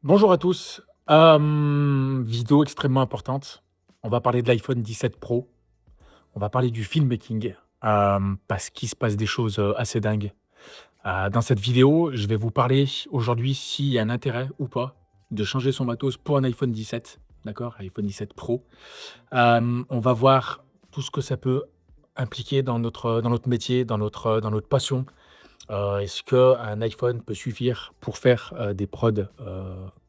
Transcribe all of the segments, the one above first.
Bonjour à tous. Vidéo extrêmement importante. On va parler de l'iPhone 17 Pro. On va parler du filmmaking, parce qu'il se passe des choses, assez dingues. Dans cette vidéo, je vais vous parler aujourd'hui s'il y a un intérêt ou pas de changer son matos pour un iPhone 17, d'accord? iPhone 17 Pro. On va voir tout ce que ça peut impliquer dans notre métier, dans notre passion. Est-ce qu'un iPhone peut suffire pour faire, des prods,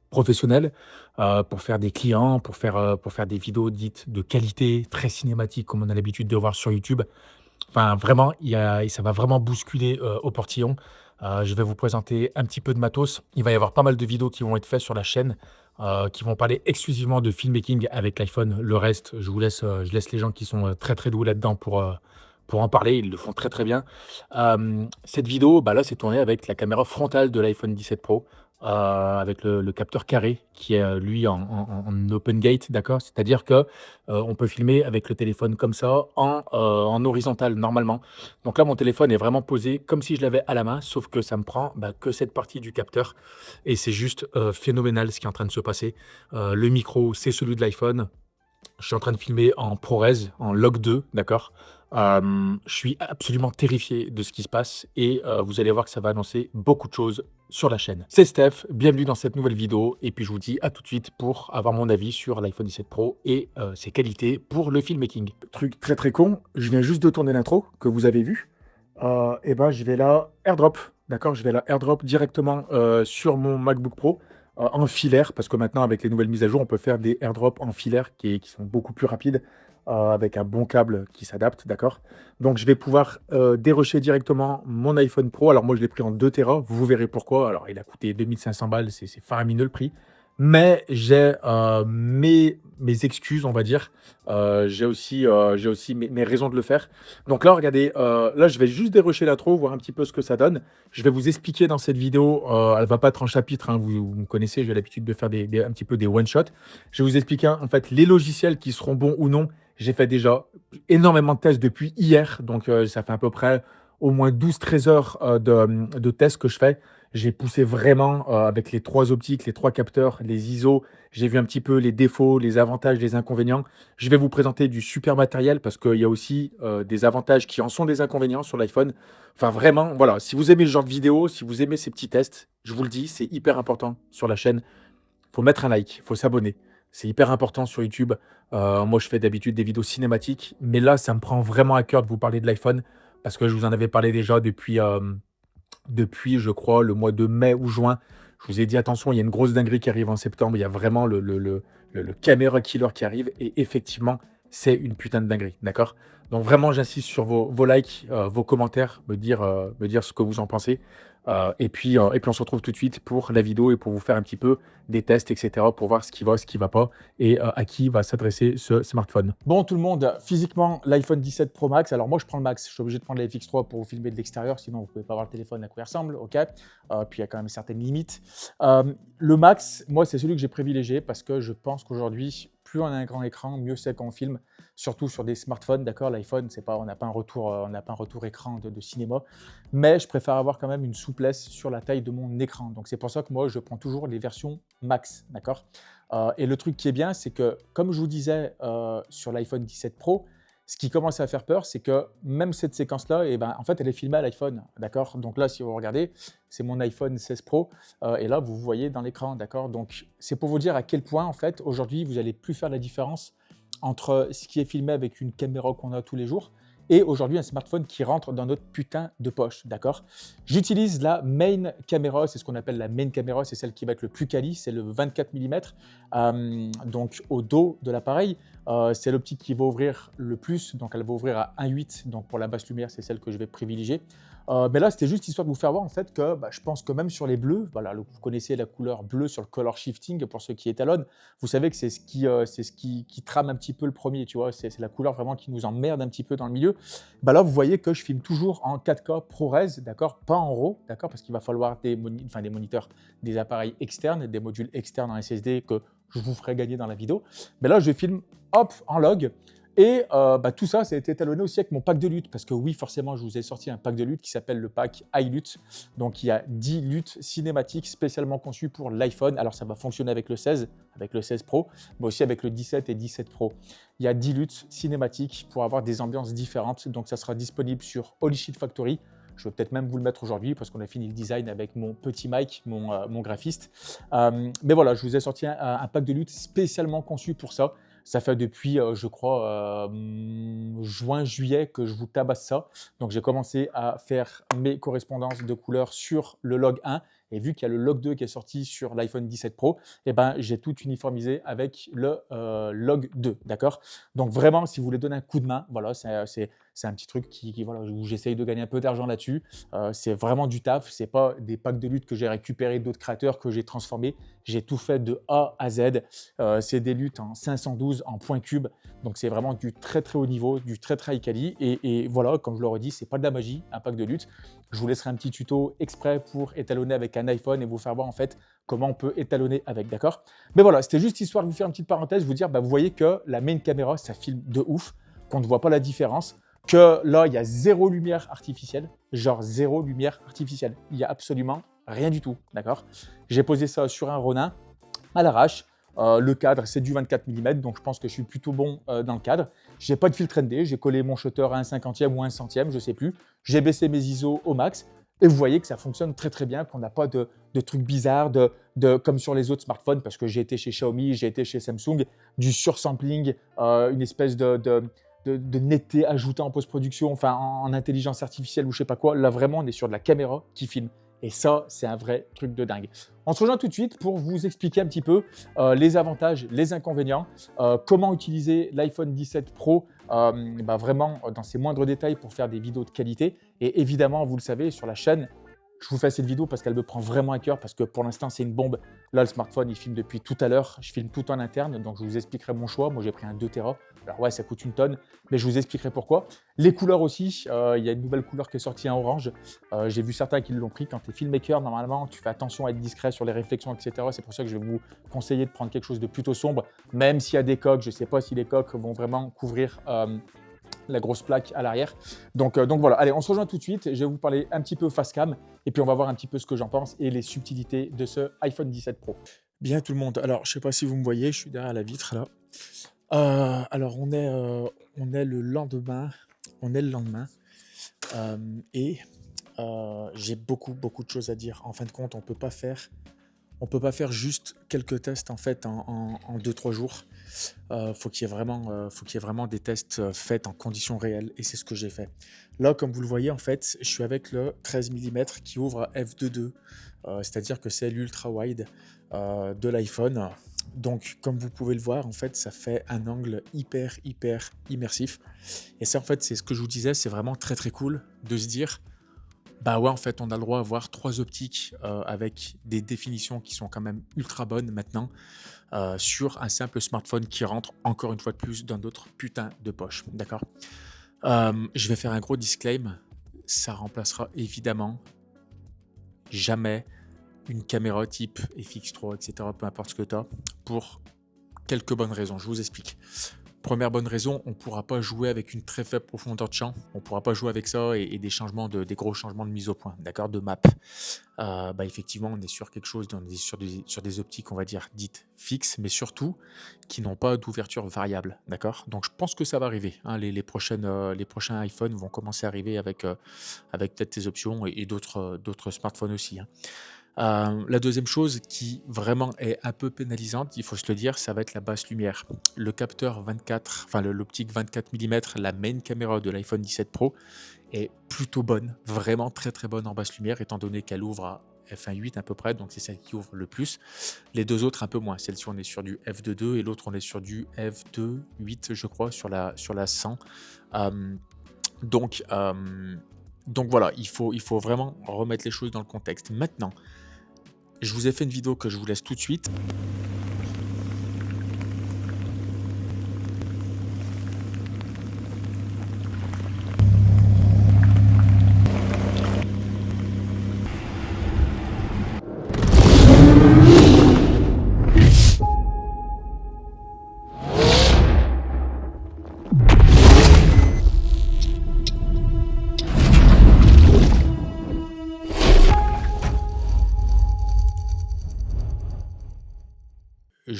professionnels, pour faire des clients, pour faire des vidéos dites de qualité, très cinématiques comme on a l'habitude de voir sur YouTube? Enfin vraiment, ça va vraiment bousculer, au portillon. Je vais vous présenter un petit peu de matos. Il va y avoir pas mal de vidéos qui vont être faites sur la chaîne, qui vont parler exclusivement de filmmaking avec l'iPhone. Le reste, je laisse les gens qui sont, très, très doués là-dedans pour en parler. Ils le font très, très bien. Cette vidéo, bah, là, c'est tourné avec la caméra frontale de l'iPhone 17 Pro, avec le capteur carré qui est, lui, en open gate, d'accord? C'est-à-dire que, on peut filmer avec le téléphone comme ça en horizontal normalement. Donc là, mon téléphone est vraiment posé comme si je l'avais à la main, sauf que ça me prend, bah, que cette partie du capteur et c'est juste, phénoménal ce qui est en train de se passer. Le micro, c'est celui de l'iPhone. Je suis en train de filmer en ProRes, en Log 2, d'accord? Je suis absolument terrifié de ce qui se passe et vous allez voir que ça va annoncer beaucoup de choses sur la chaîne. C'est Steph, bienvenue dans cette nouvelle vidéo et puis je vous dis à tout de suite pour avoir mon avis sur l'iPhone 17 Pro et ses qualités pour le filmmaking. Truc très très con, je viens juste de tourner l'intro que vous avez vu. Et ben je vais la airdrop, d'accord? Je vais la airdrop directement sur mon MacBook Pro en filaire, parce que maintenant, avec les nouvelles mises à jour, on peut faire des airdrops en filaire qui sont beaucoup plus rapides, avec un bon câble qui s'adapte, d'accord? Donc, je vais pouvoir dérocher directement mon iPhone Pro. Alors, moi, je l'ai pris en 2 Tera, vous verrez pourquoi. Alors, il a coûté 2500 balles, c'est faramineux le prix. Mais j'ai mes excuses, on va dire. J'ai aussi mes raisons de le faire. Donc là, regardez, là, je vais juste dérocher l'intro, voir un petit peu ce que ça donne. Je vais vous expliquer dans cette vidéo, elle va pas être en chapitre, hein, vous me connaissez, j'ai l'habitude de faire un petit peu des one shot. Je vais vous expliquer en fait les logiciels qui seront bons ou non. J'ai fait déjà énormément de tests depuis hier, donc ça fait à peu près au moins 12-13 heures de tests que je fais. J'ai poussé vraiment avec les 3 optiques, les 3 capteurs, les ISO. J'ai vu un petit peu les défauts, les avantages, les inconvénients. Je vais vous présenter du super matériel parce qu'il y a aussi des avantages qui en sont des inconvénients sur l'iPhone. Enfin, vraiment, voilà, si vous aimez ce genre de vidéo, si vous aimez ces petits tests, je vous le dis, c'est hyper important sur la chaîne. Faut mettre un like, faut s'abonner. C'est hyper important sur YouTube. Moi, je fais d'habitude des vidéos cinématiques, mais là, ça me prend vraiment à cœur de vous parler de l'iPhone parce que je vous en avais parlé déjà depuis, je crois, le mois de mai ou juin. Je vous ai dit, attention, il y a une grosse dinguerie qui arrive en septembre. Il y a vraiment le caméra killer qui arrive. Et effectivement, c'est une putain de dinguerie. D'accord? Donc, vraiment, j'insiste sur vos likes, vos commentaires, me dire ce que vous en pensez. Et puis, on se retrouve tout de suite pour la vidéo et pour vous faire un petit peu des tests, etc., pour voir ce qui va pas et à qui va s'adresser ce smartphone. Bon, tout le monde, physiquement, l'iPhone 17 Pro Max. Alors, moi, je prends le Max. Je suis obligé de prendre la FX3 pour vous filmer de l'extérieur, sinon, vous pouvez pas voir le téléphone à quoi il ressemble. OK. Puis, il y a quand même certaines limites. Le Max, moi, c'est celui que j'ai privilégié parce que je pense qu'aujourd'hui, plus on a un grand écran, mieux c'est qu'on filme, surtout sur des smartphones. D'accord, l'iPhone, c'est pas, on n'a pas un retour écran de cinéma, mais je préfère avoir quand même une souplesse sur la taille de mon écran. Donc, c'est pour ça que moi, je prends toujours les versions Max. D'accord. Et le truc qui est bien, c'est que, comme je vous disais sur l'iPhone 17 Pro, ce qui commence à faire peur, c'est que même cette séquence-là, eh ben, en fait, elle est filmée à l'iPhone, d'accord? Donc là, si vous regardez, c'est mon iPhone 16 Pro, et là, vous voyez dans l'écran, d'accord? Donc, c'est pour vous dire à quel point, en fait, aujourd'hui, vous n'allez plus faire la différence entre ce qui est filmé avec une caméra qu'on a tous les jours et aujourd'hui un smartphone qui rentre dans notre putain de poche, d'accord? J'utilise la main caméra, c'est ce qu'on appelle la main caméra, c'est celle qui va être le plus quali, c'est le 24 mm, donc au dos de l'appareil. C'est l'optique qui va ouvrir le plus, donc elle va ouvrir à 1.8, donc pour la basse lumière, c'est celle que je vais privilégier. Mais là, c'était juste histoire de vous faire voir en fait que je pense que même sur les bleus, voilà, vous connaissez la couleur bleue sur le color shifting pour ceux qui étalonnent, vous savez que c'est ce qui trame un petit peu le premier, tu vois, c'est la couleur vraiment qui nous emmerde un petit peu dans le milieu. Là, vous voyez que je filme toujours en 4K ProRes, d'accord, pas en RAW, d'accord, parce qu'il va falloir des moniteurs, des appareils externes, des modules externes en SSD que je vous ferai gagner dans la vidéo. Mais là, je filme, hop, en log. Et tout ça, ça a été étalonné aussi avec mon pack de lutte, parce que oui, forcément, je vous ai sorti un pack de lutte qui s'appelle le pack iLutte. Donc, il y a 10 luttes cinématiques spécialement conçues pour l'iPhone. Alors, ça va fonctionner avec le 16 Pro, mais aussi avec le 17 et 17 Pro. Il y a 10 luttes cinématiques pour avoir des ambiances différentes. Donc, ça sera disponible sur Holy Shit Factory. Je vais peut-être même vous le mettre aujourd'hui parce qu'on a fini le design avec mon petit Mike, mon graphiste. Mais voilà, je vous ai sorti un pack de lutte spécialement conçu pour ça. Ça fait depuis, je crois, juin, juillet que je vous tabasse ça. Donc, j'ai commencé à faire mes correspondances de couleurs sur le log 1. Et vu qu'il y a le log 2 qui est sorti sur l'iPhone 17 Pro, j'ai tout uniformisé avec le log 2. D'accord? Donc, vraiment, si vous voulez donner un coup de main, voilà, c'est un petit truc voilà, où j'essaye de gagner un peu d'argent là-dessus. C'est vraiment du taf. Ce n'est pas des packs de lutte que j'ai récupérés d'autres créateurs, que j'ai transformés. J'ai tout fait de A à Z. C'est des luttes en 512 en point cube. Donc, c'est vraiment du très, très haut niveau, du très, très high quali. Et voilà, comme je l'aurais dit, ce n'est pas de la magie, un pack de lutte. Je vous laisserai un petit tuto exprès pour étalonner avec un iPhone et vous faire voir en fait comment on peut étalonner avec, d'accord? Mais voilà, c'était juste histoire de vous faire une petite parenthèse, vous dire, vous voyez que la main caméra, ça filme de ouf, qu'on ne voit pas la différence, que là, il y a zéro lumière artificielle, genre zéro lumière artificielle. Il n'y a absolument rien du tout, d'accord? J'ai posé ça sur un Ronin à l'arrache. Le cadre, c'est du 24 mm, donc je pense que je suis plutôt bon dans le cadre. J'ai pas de filtre ND, j'ai collé mon shutter à 1/50e ou 1/100e, je sais plus. J'ai baissé mes ISO au max. Et vous voyez que ça fonctionne très très bien, qu'on n'a pas de trucs bizarres, comme sur les autres smartphones, parce que j'ai été chez Xiaomi, j'ai été chez Samsung, du sursampling, une espèce de netteté ajoutée en post-production, enfin en intelligence artificielle ou je sais pas quoi. Là vraiment, on est sur de la caméra qui filme. Et ça, c'est un vrai truc de dingue. On se rejoint tout de suite pour vous expliquer un petit peu les avantages, les inconvénients, comment utiliser l'iPhone 17 Pro vraiment dans ses moindres détails pour faire des vidéos de qualité. Et évidemment, vous le savez, sur la chaîne, je vous fais cette vidéo parce qu'elle me prend vraiment à cœur, parce que pour l'instant, c'est une bombe. Là, le smartphone, il filme depuis tout à l'heure. Je filme tout en interne, donc je vous expliquerai mon choix. Moi, j'ai pris un 2 Tera. Alors ouais, ça coûte une tonne, mais je vous expliquerai pourquoi. Les couleurs aussi, il y a une nouvelle couleur qui est sortie en orange. J'ai vu certains qui l'ont pris. Quand tu es filmmaker, normalement, tu fais attention à être discret sur les réflexions, etc. C'est pour ça que je vais vous conseiller de prendre quelque chose de plutôt sombre, même s'il y a des coques. Je ne sais pas si les coques vont vraiment couvrir la grosse plaque à l'arrière. Donc voilà, allez, on se rejoint tout de suite. Je vais vous parler un petit peu face cam et puis on va voir un petit peu ce que j'en pense et les subtilités de ce iPhone 17 Pro. Bien tout le monde, alors je ne sais pas si vous me voyez, je suis derrière la vitre là. Alors on est le lendemain, et j'ai beaucoup de choses à dire. En fin de compte, on peut pas faire juste quelques tests en fait en 2-3 jours. Faut qu'il y ait vraiment des tests faits en conditions réelles et c'est ce que j'ai fait. Là, comme vous le voyez, en fait, je suis avec le 13 mm qui ouvre à f2.2, c'est-à-dire que c'est l'ultra wide de l'iPhone. Donc, comme vous pouvez le voir, en fait, ça fait un angle hyper immersif. Et ça, en fait, c'est ce que je vous disais, c'est vraiment très cool de se dire, bah ouais, en fait, on a le droit à avoir 3 optiques avec des définitions qui sont quand même ultra bonnes maintenant sur un simple smartphone qui rentre encore une fois de plus dans notre putain de poche. D'accord? Je vais faire un gros disclaimer. Ça remplacera évidemment jamais une caméra type FX3, etc. Peu importe ce que tu as, pour quelques bonnes raisons. Je vous explique. Première bonne raison, on ne pourra pas jouer avec une très faible profondeur de champ. On ne pourra pas jouer avec ça et des gros changements de mise au point, d'accord, de map. Effectivement, on est sur quelque chose, sur des optiques, on va dire, dites fixes, mais surtout qui n'ont pas d'ouverture variable, d'accord. Donc, je pense que ça va arriver. Hein, les prochains iPhones vont commencer à arriver avec peut-être ces options et d'autres smartphones aussi. Hein. La deuxième chose qui vraiment est un peu pénalisante, il faut se le dire, ça va être la basse lumière. Le capteur 24, enfin l'optique 24 mm, la main caméra de l'iPhone 17 Pro est plutôt bonne, vraiment très bonne en basse lumière, étant donné qu'elle ouvre à f1.8 à peu près, donc c'est celle qui ouvre le plus. Les deux autres un peu moins, celle-ci on est sur du f2.2 et l'autre on est sur du f2.8 je crois, sur la 100. Donc voilà, il faut vraiment remettre les choses dans le contexte. Maintenant, je vous ai fait une vidéo que je vous laisse tout de suite.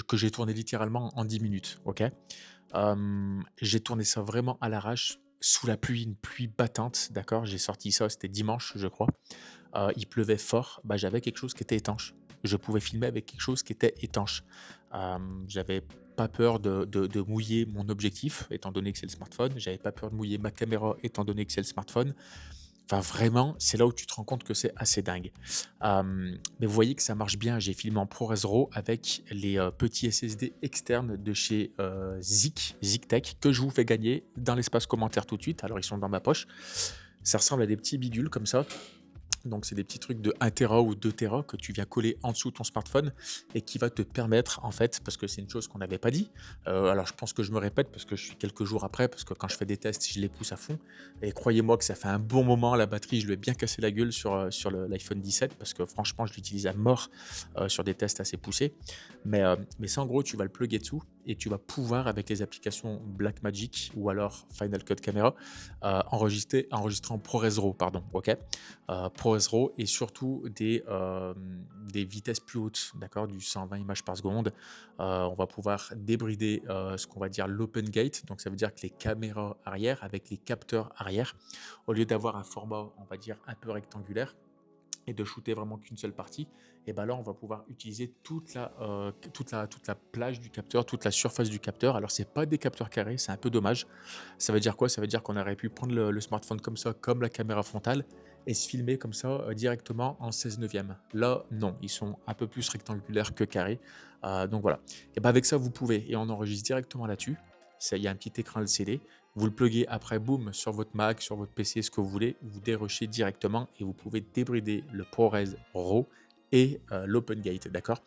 que j'ai tourné littéralement en 10 minutes, OK? J'ai tourné ça vraiment à l'arrache, sous la pluie, une pluie battante, d'accord? J'ai sorti ça, c'était dimanche, je crois. Il pleuvait fort, bah, j'avais quelque chose qui était étanche. Je pouvais filmer avec quelque chose qui était étanche. J'avais pas peur de mouiller mon objectif, étant donné que c'est le smartphone. J'avais pas peur de mouiller ma caméra, étant donné que c'est le smartphone. Enfin, vraiment, c'est là où tu te rends compte que c'est assez dingue. Mais vous voyez que ça marche bien. J'ai filmé en ProRes RAW avec les petits SSD externes de chez ZigTech que je vous fais gagner dans l'espace commentaire tout de suite. Alors, ils sont dans ma poche. Ça ressemble à des petits bidules comme ça. Donc, c'est des petits trucs de 1 Tera ou 2 Tera que tu viens coller en dessous de ton smartphone et qui va te permettre, en fait, parce que c'est une chose qu'on n'avait pas dit. Alors, je pense que je me répète parce que je suis quelques jours après, parce que quand je fais des tests, je les pousse à fond. Et croyez-moi que ça fait un bon moment. La batterie, je lui ai bien cassé la gueule sur l'iPhone 17 parce que franchement, je l'utilise à mort sur des tests assez poussés. Mais ça, en gros, tu vas le plugger dessous et tu vas pouvoir, avec les applications Blackmagic ou alors Final Cut Camera, enregistrer en ProRes RAW, pardon, ok? ProRes RAW et surtout des vitesses plus hautes, d'accord, du 120 images par seconde. On va pouvoir débrider ce qu'on va dire l'open gate, donc ça veut dire que les caméras arrière avec les capteurs arrière, au lieu d'avoir un format, on va dire, un peu rectangulaire et de shooter vraiment qu'une seule partie, et ben là on va pouvoir utiliser toute la plage du capteur, toute la surface du capteur. Alors c'est pas des capteurs carrés, c'est un peu dommage. Ça veut dire quoi? Ça veut dire qu'on aurait pu prendre le smartphone comme ça, comme la caméra frontale, et se filmer comme ça directement en 16 neuvième. Là non, ils sont un peu plus rectangulaires que carrés. Donc voilà. Et ben avec ça vous pouvez, et on enregistre directement là-dessus. Il y a un petit écran LCD. Vous le pluguez après, boum, sur votre Mac, sur votre PC, ce que vous voulez, vous dérochez directement et vous pouvez débrider le ProRes RAW et l'Open Gate, d'accord?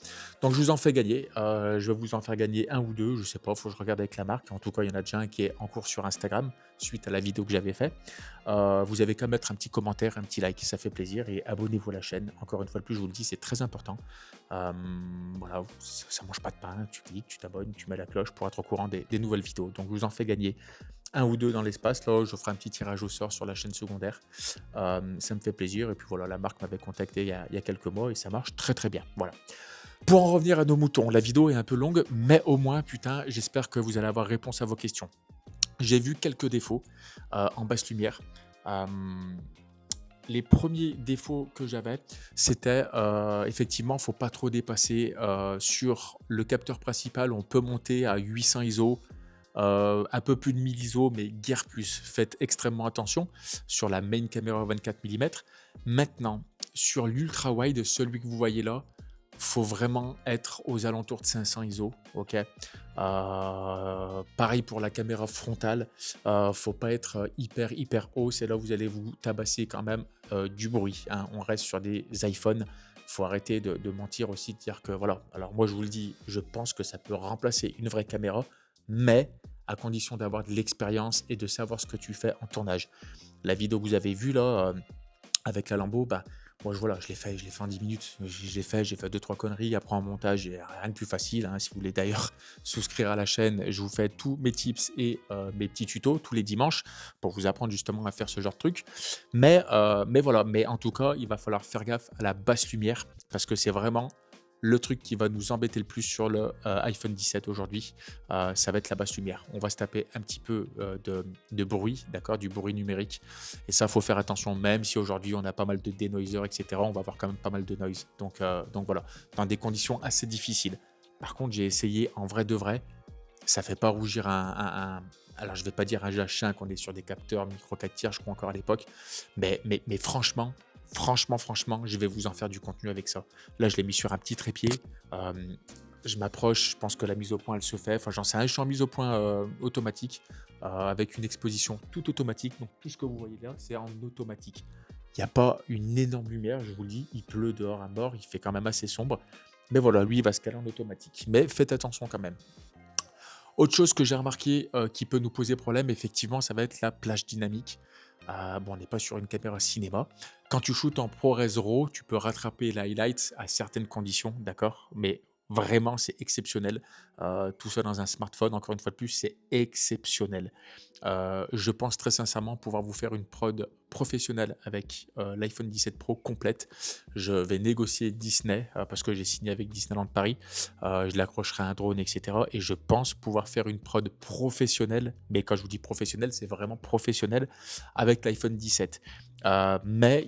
Donc je vous en fais gagner, je vais vous en faire gagner un ou deux, je sais pas, faut que je regarde avec la marque. En tout cas, il y en a déjà un qui est en cours sur Instagram suite à la vidéo que j'avais fait. Vous avez qu'à mettre un petit commentaire, un petit like, ça fait plaisir, et abonnez-vous à la chaîne. Encore une fois de plus, je vous le dis, c'est très important. Voilà, ça mange pas de pain, tu cliques, tu t'abonnes, tu mets la cloche pour être au courant des nouvelles vidéos. Donc je vous en fais gagner un ou deux dans l'espace. Là, je ferai un petit tirage au sort sur la chaîne secondaire. Ça me fait plaisir. Et puis voilà, la marque m'avait contacté il y a quelques mois et ça marche très très bien. Voilà. Pour en revenir à nos moutons, la vidéo est un peu longue, mais au moins, putain, j'espère que vous allez avoir réponse à vos questions. J'ai vu quelques défauts en basse lumière. Les premiers défauts que j'avais, c'était effectivement, faut pas trop dépasser sur le capteur principal. On peut monter à 800 ISO, un peu plus de 1000 ISO, mais guère plus. Faites extrêmement attention sur la main caméra 24 mm. Maintenant, sur l'ultra wide, celui que vous voyez là, faut vraiment être aux alentours de 500 ISO, ok. Pareil pour la caméra frontale, faut pas être hyper haut, c'est là où vous allez vous tabasser quand même du bruit, hein. On reste sur des iPhones, faut arrêter de mentir aussi, de dire que voilà. Alors moi je vous le dis, je pense que ça peut remplacer une vraie caméra, mais à condition d'avoir de l'expérience et de savoir ce que tu fais en tournage. La vidéo que vous avez vue là, avec la Lambo, bah moi voilà, je l'ai fait en 10 minutes. J'ai fait 2-3 conneries. Après en montage, il n'y a rien de plus facile, hein. Si vous voulez d'ailleurs souscrire à la chaîne, je vous fais tous mes tips et mes petits tutos tous les dimanches pour vous apprendre justement à faire ce genre de truc. Mais voilà, mais en tout cas, il va falloir faire gaffe à la basse lumière parce que c'est vraiment le truc qui va nous embêter le plus sur le iPhone 17 aujourd'hui. Ça va être la basse lumière. On va se taper un petit peu de bruit, d'accord, du bruit numérique. Et ça, faut faire attention, même si aujourd'hui on a pas mal de denoisers, etc. On va avoir quand même pas mal de noise. Donc voilà, dans des conditions assez difficiles. Par contre, j'ai essayé en vrai de vrai. Ça fait pas rougir alors je vais pas dire un GH5, on est sur des capteurs micro 4 tiers, je crois encore à l'époque. Mais franchement, je vais vous en faire du contenu avec ça. Là, je l'ai mis sur un petit trépied. Je m'approche, je pense que la mise au point, elle se fait. Enfin, j'en sais rien, je suis en mise au point automatique avec une exposition toute automatique. Donc, tout ce que vous voyez là, c'est en automatique. Il n'y a pas une énorme lumière, je vous le dis. Il pleut dehors à mort, il fait quand même assez sombre. Mais voilà, lui, il va se caler en automatique. Mais faites attention quand même. Autre chose que j'ai remarqué qui peut nous poser problème, effectivement, ça va être la plage dynamique. Bon, on n'est pas sur une caméra cinéma. Quand tu shootes en ProRes RAW, tu peux rattraper l'highlight à certaines conditions, d'accord? Mais Vraiment, c'est exceptionnel. Tout ça dans un smartphone, encore une fois de plus, c'est exceptionnel. Je pense très sincèrement pouvoir vous faire une prod professionnelle avec, l'iPhone 17 Pro complète. Je vais négocier Disney, parce que j'ai signé avec Disneyland Paris. Je l'accrocherai à un drone et cetera et je pense pouvoir faire une prod professionnelle, mais quand je vous dis professionnelle, c'est vraiment professionnel avec l'iPhone 17. Mais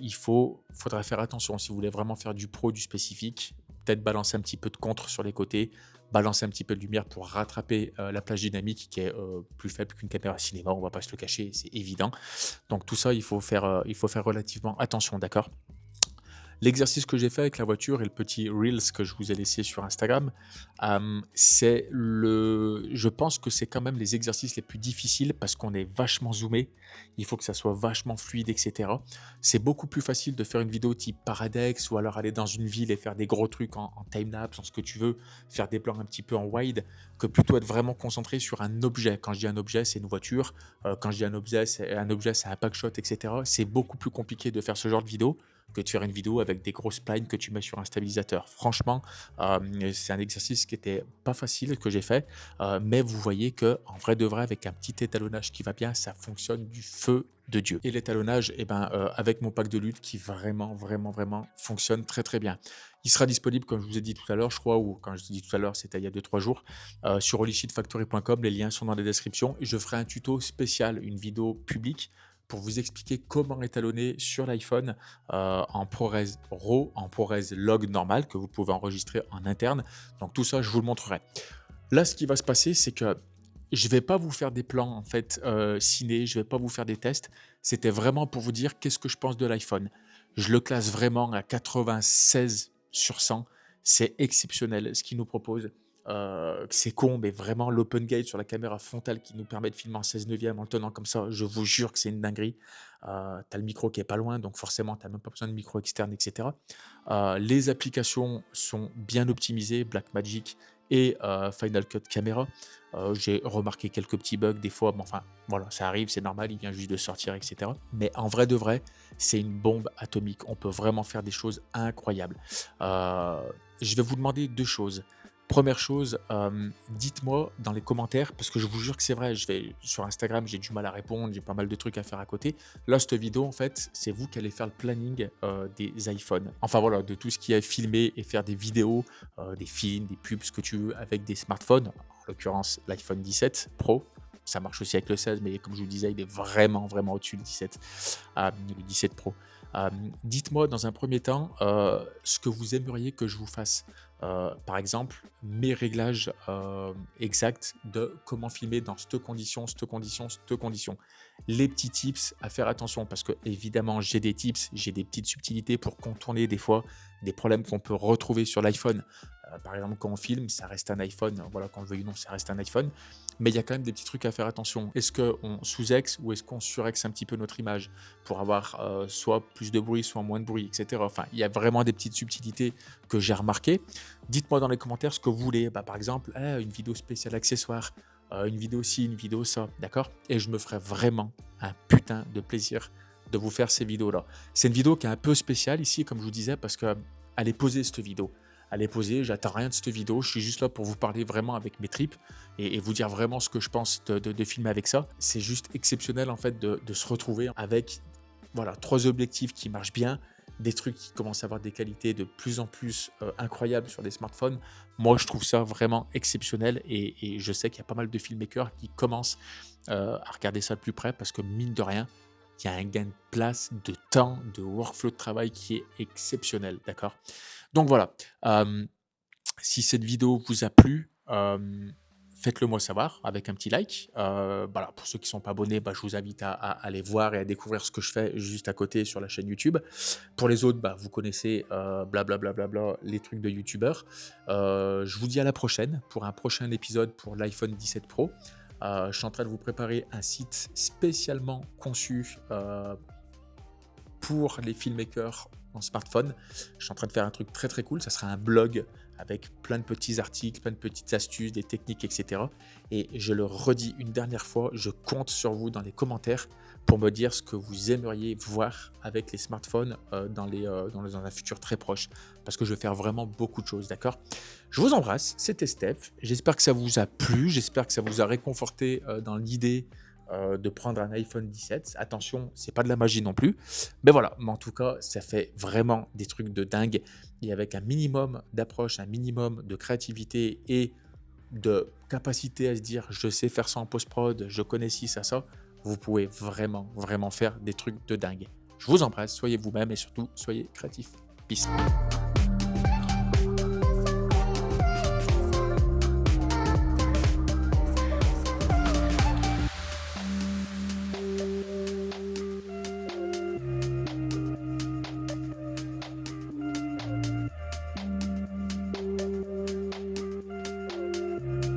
faudra faire attention si vous voulez vraiment faire du pro, du spécifique, peut-être balancer un petit peu de contre sur les côtés, balancer un petit peu de lumière pour rattraper, la plage dynamique qui est, plus faible qu'une caméra cinéma, on va pas se le cacher, c'est évident. Donc tout ça, il faut faire relativement attention, d'accord? L'exercice que j'ai fait avec la voiture et le petit reels que je vous ai laissé sur Instagram, je pense que c'est quand même les exercices les plus difficiles parce qu'on est vachement zoomé. Il faut que ça soit vachement fluide, et cetera. C'est beaucoup plus facile de faire une vidéo type Paradex ou alors aller dans une ville et faire des gros trucs en time-lapse, en ce que tu veux, faire des plans un petit peu en wide, que plutôt être vraiment concentré sur un objet. Quand je dis un objet, c'est une voiture. Quand je dis un objet, c'est un packshot, et cetera. C'est beaucoup plus compliqué de faire ce genre de vidéo que de faire une vidéo avec des grosses splines que tu mets sur un stabilisateur. Franchement, c'est un exercice qui était pas facile que j'ai fait, mais vous voyez que en vrai de vrai, avec un petit étalonnage qui va bien, ça fonctionne du feu de Dieu. Et l'étalonnage, eh ben, avec mon pack de lutte qui vraiment, vraiment, vraiment fonctionne très, très bien. Il sera disponible, comme je vous ai dit tout à l'heure, je crois, ou quand je dis tout à l'heure, c'était il y a 2-3 jours, sur holysheetfactory.com. Les liens sont dans la description. Et je ferai un tuto spécial, une vidéo publique pour vous expliquer comment étalonner sur l'iPhone en ProRes RAW, en ProRes Log normal que vous pouvez enregistrer en interne. Donc tout ça, je vous le montrerai. Là, ce qui va se passer, c'est que je ne vais pas vous faire des plans en fait ciné, je ne vais pas vous faire des tests. C'était vraiment pour vous dire qu'est-ce que je pense de l'iPhone. Je le classe vraiment à 96 sur 100. C'est exceptionnel ce qu'il nous propose. C'est con, mais vraiment l'open gate sur la caméra frontale qui nous permet de filmer en 16 neuvième en le tenant comme ça, je vous jure que c'est une dinguerie. Tu as le micro qui est pas loin, donc forcément, tu n'as même pas besoin de micro externe, etc. Les applications sont bien optimisées, Blackmagic et Final Cut Camera. J'ai remarqué quelques petits bugs des fois, mais enfin, voilà, ça arrive, c'est normal, il vient juste de sortir, etc. Mais en vrai de vrai, c'est une bombe atomique. On peut vraiment faire des choses incroyables. Je vais vous demander deux choses. Première chose, dites-moi dans les commentaires, parce que je vous jure que c'est vrai, sur Instagram, j'ai du mal à répondre, j'ai pas mal de trucs à faire à côté. Là, cette vidéo, en fait, c'est vous qui allez faire le planning des iPhones. Enfin voilà, de tout ce qui est filmé et faire des vidéos, des films, des pubs, ce que tu veux, avec des smartphones, en l'occurrence l'iPhone 17 Pro. Ça marche aussi avec le 16, mais comme je vous le disais, il est vraiment, vraiment au-dessus le 17, le 17 Pro. Dites-moi dans un premier temps ce que vous aimeriez que je vous fasse. Par exemple, mes réglages exacts de comment filmer dans cette condition, cette condition, cette condition. Les petits tips à faire attention parce que évidemment j'ai des tips, j'ai des petites subtilités pour contourner des fois des problèmes qu'on peut retrouver sur l'iPhone. Par exemple, quand on filme, ça reste un iPhone. Voilà, qu'on le veuille ou non, ça reste un iPhone. Mais il y a quand même des petits trucs à faire attention. Est-ce qu'on sous-ex ou est-ce qu'on surex un petit peu notre image pour avoir soit plus de bruit, soit moins de bruit, etc. Enfin, il y a vraiment des petites subtilités que j'ai remarquées. Dites-moi dans les commentaires ce que vous voulez. Par exemple, une vidéo spéciale accessoire, une vidéo ci, une vidéo ça, d'accord? Et je me ferai vraiment un putain de plaisir de vous faire ces vidéos-là. C'est une vidéo qui est un peu spéciale ici, comme je vous disais, parce qu'elle est posée, cette vidéo. Elle est posée, j'attends rien de cette vidéo, je suis juste là pour vous parler vraiment avec mes tripes et vous dire vraiment ce que je pense de filmer avec ça. C'est juste exceptionnel en fait de se retrouver avec voilà, 3 objectifs qui marchent bien, des trucs qui commencent à avoir des qualités de plus en plus incroyables sur des smartphones. Moi, je trouve ça vraiment exceptionnel et je sais qu'il y a pas mal de filmmakers qui commencent à regarder ça de plus près parce que mine de rien, il y a un gain de place, de temps, de workflow de travail qui est exceptionnel, d'accord? Donc voilà, si cette vidéo vous a plu, faites-le moi savoir avec un petit like. Voilà, pour ceux qui ne sont pas abonnés, je vous invite à aller voir et à découvrir ce que je fais juste à côté sur la chaîne YouTube. Pour les autres, vous connaissez les trucs de youtubeurs. Je vous dis à la prochaine pour un prochain épisode pour l'iPhone 17 Pro. Je suis en train de vous préparer un site spécialement conçu pour les filmmakers en smartphone. Je suis en train de faire un truc très très cool. Ça sera un blog avec plein de petits articles, plein de petites astuces, des techniques, etc. Et je le redis une dernière fois, je compte sur vous dans les commentaires pour me dire ce que vous aimeriez voir avec les smartphones dans un futur très proche. Parce que je vais faire vraiment beaucoup de choses, d'accord? Je vous embrasse, c'était Steph. J'espère que ça vous a plu, j'espère que ça vous a réconforté dans l'idée de prendre un iPhone 17. Attention, c'est pas de la magie non plus. Mais voilà, mais en tout cas, ça fait vraiment des trucs de dingue. Et avec un minimum d'approche, un minimum de créativité et de capacité à se dire je sais faire ça en post-prod, je connais ci, ça, vous pouvez vraiment, vraiment faire des trucs de dingue. Je vous embrasse, soyez vous-même et surtout, soyez créatifs. Peace.